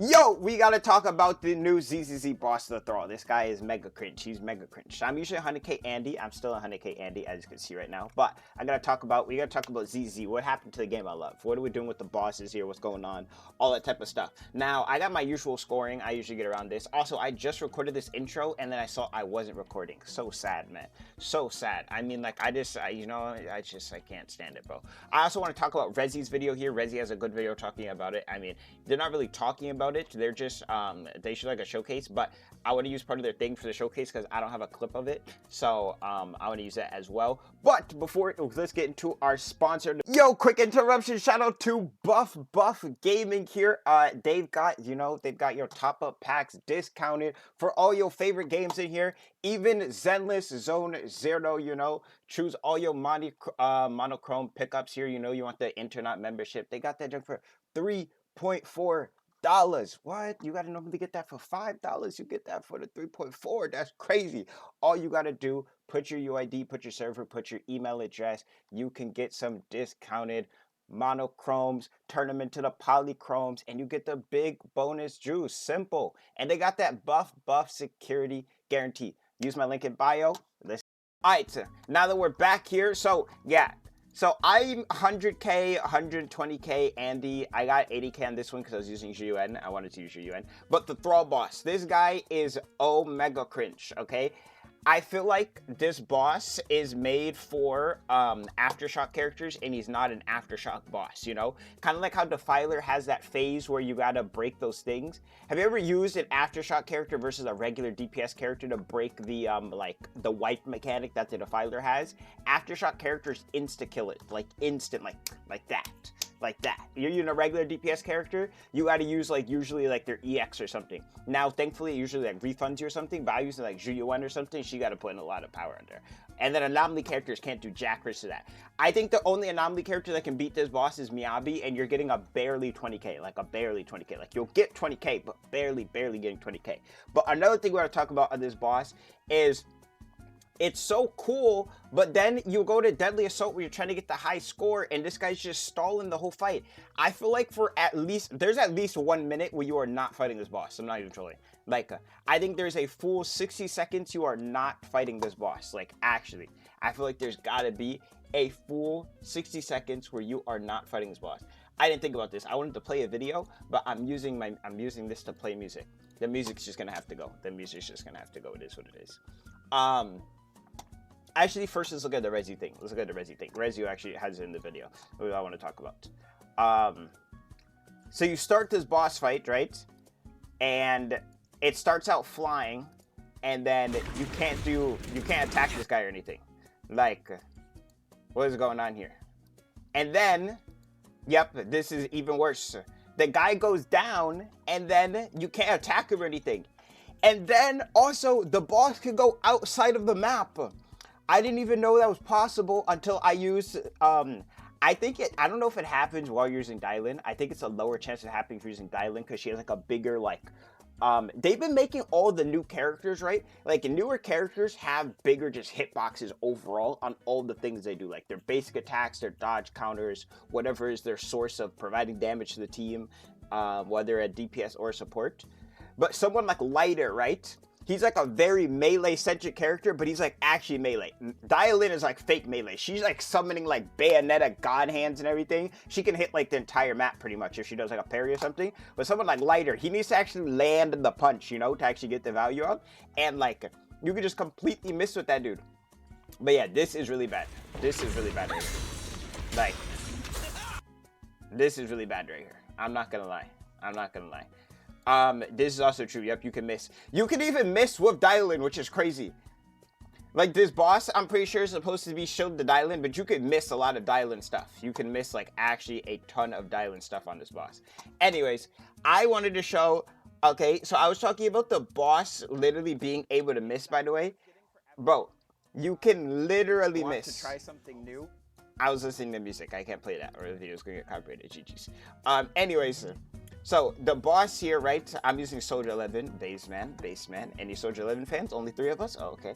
Yo, we gotta talk about the new ZZZ boss of the Thrall. This guy is mega cringe. He's mega cringe. I'm usually 100k Andy. I'm still 100k Andy, as you can see right now. But we gotta talk about ZZZ. What happened to the game I love? What are we doing with the bosses here? What's going on? All that type of stuff. Now, I got my usual scoring. I usually get around this. Also, I just recorded this intro, and then I saw I wasn't recording. So sad, man. So sad. I mean, like, I can't stand it, bro. I also want to talk about Rezi's video here. Rezi has a good video talking about it. I mean, they're not really talking about it. They're just they show like a showcase, but I want to use part of their thing for the showcase because I don't have a clip of it, so I want to use that as well. But before, let's get into our sponsor. Yo, quick interruption, shout out to Buff Gaming here. They've got your top-up packs discounted for all your favorite games in here, even Zenless Zone Zero. Choose all your monochrome pickups here. You want the internet membership, they got that junk for $3.4. What? You gotta normally get that for $5. You get that for the 3.4. That's crazy. All you gotta do, put your UID, put your server, put your email address. You can get some discounted monochromes, turn them into the polychromes, and you get the big bonus juice. Simple. And they got that buff security guarantee. Use my link in bio. Alright, now that we're back here, so yeah. So I'm 100k, 120k Andy. I got 80k on this one because I was using GUN. I wanted to use GUN. But the Thrall boss, this guy is mega cringe, okay? I feel like this boss is made for Aftershock characters, and he's not an Aftershock boss, Kind of like how Defiler has that phase where you gotta break those things. Have you ever used an Aftershock character versus a regular DPS character to break the the wipe mechanic that the Defiler has? Aftershock characters insta-kill it, like instant, like that. Like that. You're using a regular DPS character, you gotta use usually their EX or something. Now, thankfully, it usually refunds you or something, but I use GUN or something, she gotta put in a lot of power under. And then anomaly characters can't do jack versus that. I think the only anomaly character that can beat this boss is Miyabi, and you're getting a barely 20k, like you'll get 20k, but barely getting 20k. But another thing we're gonna talk about on this boss is it's so cool, but then you go to Deadly Assault where you're trying to get the high score, and this guy's just stalling the whole fight. I feel like there's at least 1 minute where you are not fighting this boss. I'm not even trolling. I think there's a full 60 seconds you are not fighting this boss. Actually, I feel like there's gotta be a full 60 seconds where you are not fighting this boss. I didn't think about this. I wanted to play a video, but I'm using this to play music. The music's just gonna have to go. The music's just gonna have to go. It is what it is. Actually, first let's look at the Rezi thing. Rezi actually has it in the video. What I want to talk about. So you start this boss fight, right? And it starts out flying, and then you can't attack this guy or anything. What is going on here? And then, yep, this is even worse. The guy goes down, and then you can't attack him or anything. And then also the boss can go outside of the map. I didn't even know that was possible until I used, I don't know if it happens while you're using Dylan. I think it's a lower chance of happening if you're using Dylan because she has a bigger, they've been making all the new characters, right? Newer characters have bigger just hitboxes overall on all the things they do. Their basic attacks, their dodge counters, whatever is their source of providing damage to the team, whether a DPS or support. But someone like Lighter, right? He's a very melee-centric character, but he's actually melee. Dylan is fake melee. She's summoning Bayonetta god hands and everything. She can hit the entire map pretty much if she does a parry or something. But someone like Lighter, he needs to actually land the punch, to actually get the value out. And you can just completely miss with that dude. But yeah, this is really bad. This is really bad right here. This is really bad right here. I'm not gonna lie. This is also true. Yep, you can miss. You can even miss with Dylan, which is crazy. This boss, I'm pretty sure is supposed to be showed the Dylan, but you could miss a lot of Dylan stuff. You can miss actually a ton of Dylan stuff on this boss. Anyways, I wanted to show, okay, so I was talking about the boss literally being able to miss, by the way. Bro, you can literally miss. To try something new? I was listening to music. I can't play that or the video's gonna get copyrighted. GG's. Anyways, so the boss here, right? I'm using Soldier 11, baseman. Any Soldier 11 fans? Only 3 of us? Oh, okay.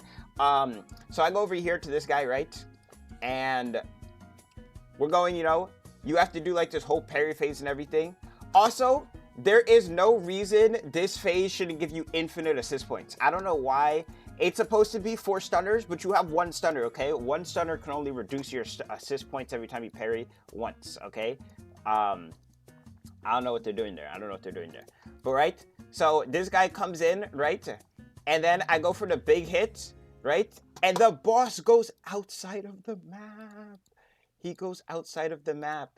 So I go over here to this guy, right? And we're going, you have to do this whole parry phase and everything. Also, there is no reason this phase shouldn't give you infinite assist points. I don't know why. It's supposed to be 4 stunners, but you have 1 stunner, okay? 1 stunner can only reduce your assist points every time you parry once, okay? I don't know what they're doing there. I don't know what they're doing there. But, right? So, this guy comes in, right? And then I go for the big hit, right? And the boss goes outside of the map. He goes outside of the map.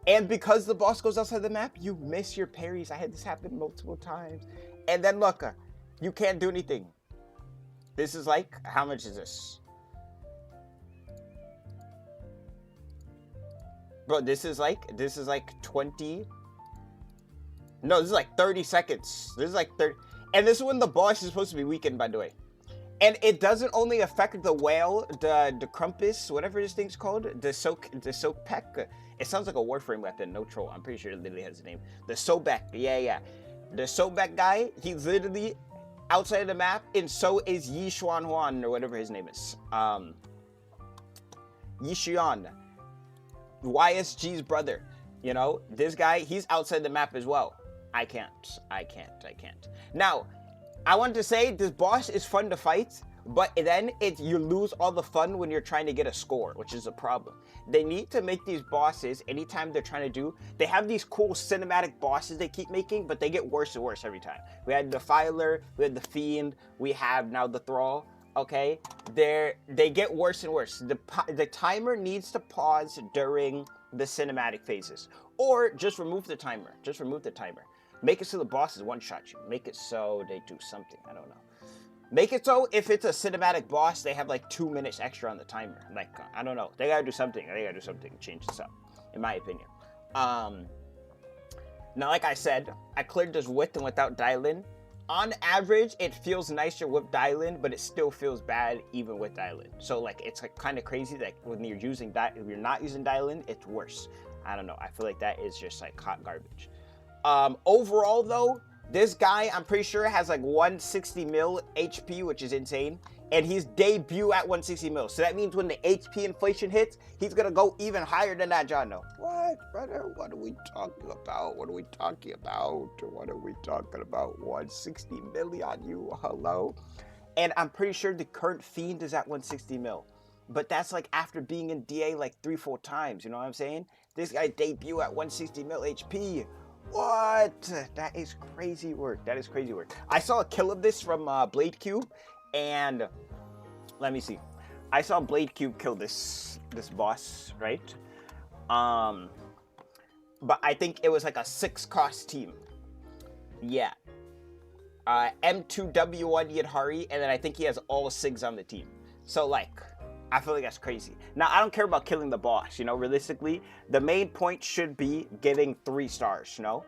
And because the boss goes outside the map, you miss your parries. I had this happen multiple times. And then, look, you can't do anything. This is like, how much is this? Bro, this is like 20. No, this is like 30 seconds. This is like 30. And this is when the boss is supposed to be weakened, by the way. And it doesn't only affect the whale, the Crumpus, whatever this thing's called, the soak peck. It sounds like a Warframe weapon, no troll. I'm pretty sure it literally has a name. The Sobek, yeah. The Sobek guy, he's literally outside of the map, and so is Yi Xuan Huan, or whatever his name is. Yi Xuan, YSG's brother. You know, this guy, he's outside the map as well. I can't. Now, I want to say this boss is fun to fight, but then you lose all the fun when you're trying to get a score, which is a problem. They need to make these bosses, anytime they're trying to do, they have these cool cinematic bosses they keep making, but they get worse and worse every time. We had the Defiler, we had the Fiend, we have now the Thrall, okay? They get worse and worse. The timer needs to pause during the cinematic phases. Or just remove the timer. Make it so the bosses one-shot you. Make it so they do something. I don't know. Make it so if it's a cinematic boss, they have like 2 minutes extra on the timer. Like, I don't know. They gotta do something. To change this up, in my opinion. Now, like I said, I cleared this with and without dial-in. On average, it feels nicer with dial-in, but it still feels bad even with dial-in. So, like, it's like kind of crazy that when you're using if you're not using dial-in, it's worse. I don't know. I feel like that is just like hot garbage. Overall, though, this guy, I'm pretty sure, has like 160 mil HP, which is insane. And he's debut at 160 mil. So that means when the HP inflation hits, he's going to go even higher than that, Jono. What, brother? What are we talking about? 160 million, you hello? And I'm pretty sure the current Fiend is at 160 mil. But that's like after being in DA like 3-4 times, you know what I'm saying? This guy debut at 160 mil HP. What? That is crazy work. I saw a kill of this from Blade Cube, and let me see. I saw Blade Cube kill this boss, right? But I think it was like a 6-cost team. Yeah. M2W1 Yadhari, and then I think he has all 6 on the team. So like, I feel like that's crazy. Now, I don't care about killing the boss, you know, realistically. The main point should be getting 3 stars, you know?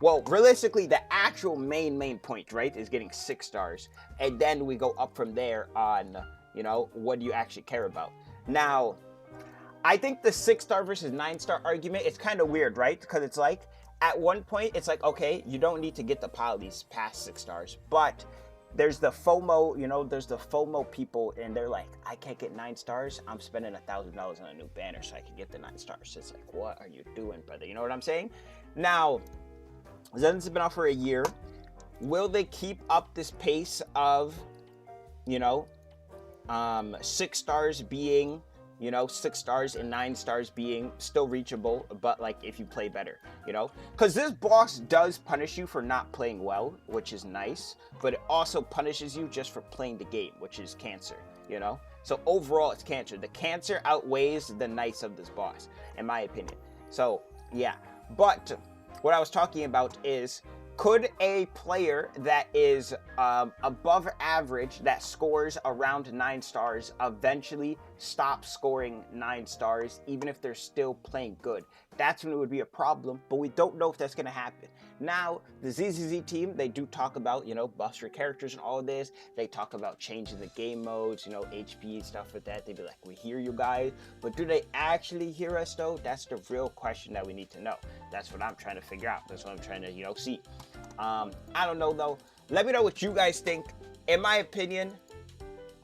Well, realistically, the actual main point, right, is getting 6 stars. And then we go up from there on, you know, what do you actually care about? Now, I think the 6-star versus 9-star argument is kind of weird, right? Because it's like, at one point, it's like, okay, you don't need to get the polys past 6 stars, but there's the FOMO, you know, there's the FOMO people, and they're like, I can't get 9 stars. I'm spending $1,000 on a new banner so I can get the 9 stars. It's like, what are you doing, brother? You know what I'm saying? Now, Zen's been out for a year. Will they keep up this pace of, you know, 6 stars being, you know, 6 stars and 9 stars being still reachable, but like if you play better, you know? Because this boss does punish you for not playing well, which is nice, but it also punishes you just for playing the game, which is cancer, you know? So overall, it's cancer. The cancer outweighs the nice of this boss, in my opinion. So, yeah. But what I was talking about is, could a player that is above average, that scores around 9 stars, eventually stop scoring 9 stars, even if they're still playing good? That's when it would be a problem, but we don't know if that's going to happen. Now, the ZZZ team, they do talk about, you know, buffs for characters and all of this. They talk about changing the game modes, you know, HP, stuff like that. They'd be like, we hear you guys, but do they actually hear us, though? That's the real question that we need to know. That's what I'm trying to figure out. That's what I'm trying to, you know, see. I don't know, though. Let me know what you guys think. In my opinion,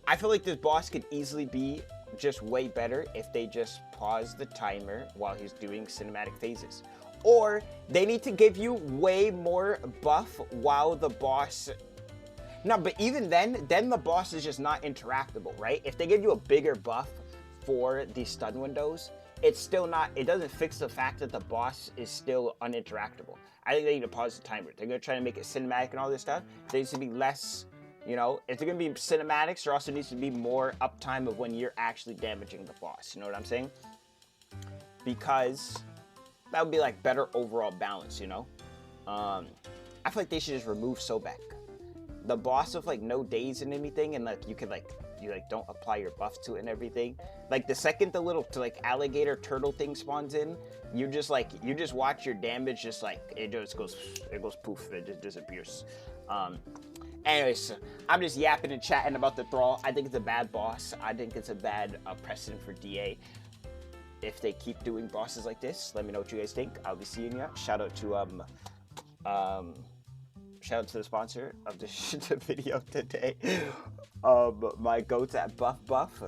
I feel like this boss could easily be just way better if they just pause the timer while he's doing cinematic phases. or they need to give you way more buff while the boss. No, but even then the boss is just not interactable, right? If they give you a bigger buff for the stun windows, it's still not, it doesn't fix the fact that the boss is still uninteractable. I think they need to pause the timer. They're gonna try to make it cinematic and all this stuff. There needs to be less, you know, if they're gonna be cinematics, there also needs to be more uptime of when you're actually damaging the boss. You know what I'm saying? Because that would be like better overall balance, you know? I feel like they should just remove Sobek. The boss of like no days and anything, and like you could like, you like don't apply your buff to it and everything. Like the second the little like alligator turtle thing spawns in, you just watch your damage just like it goes poof, it just disappears. Anyways, I'm just yapping and chatting about the Thrall. I think it's a bad boss. I think it's a bad precedent for DA. If they keep doing bosses like this, let me know what you guys think. I'll be seeing you. Shout out to the sponsor of the video today. My goats at Buff.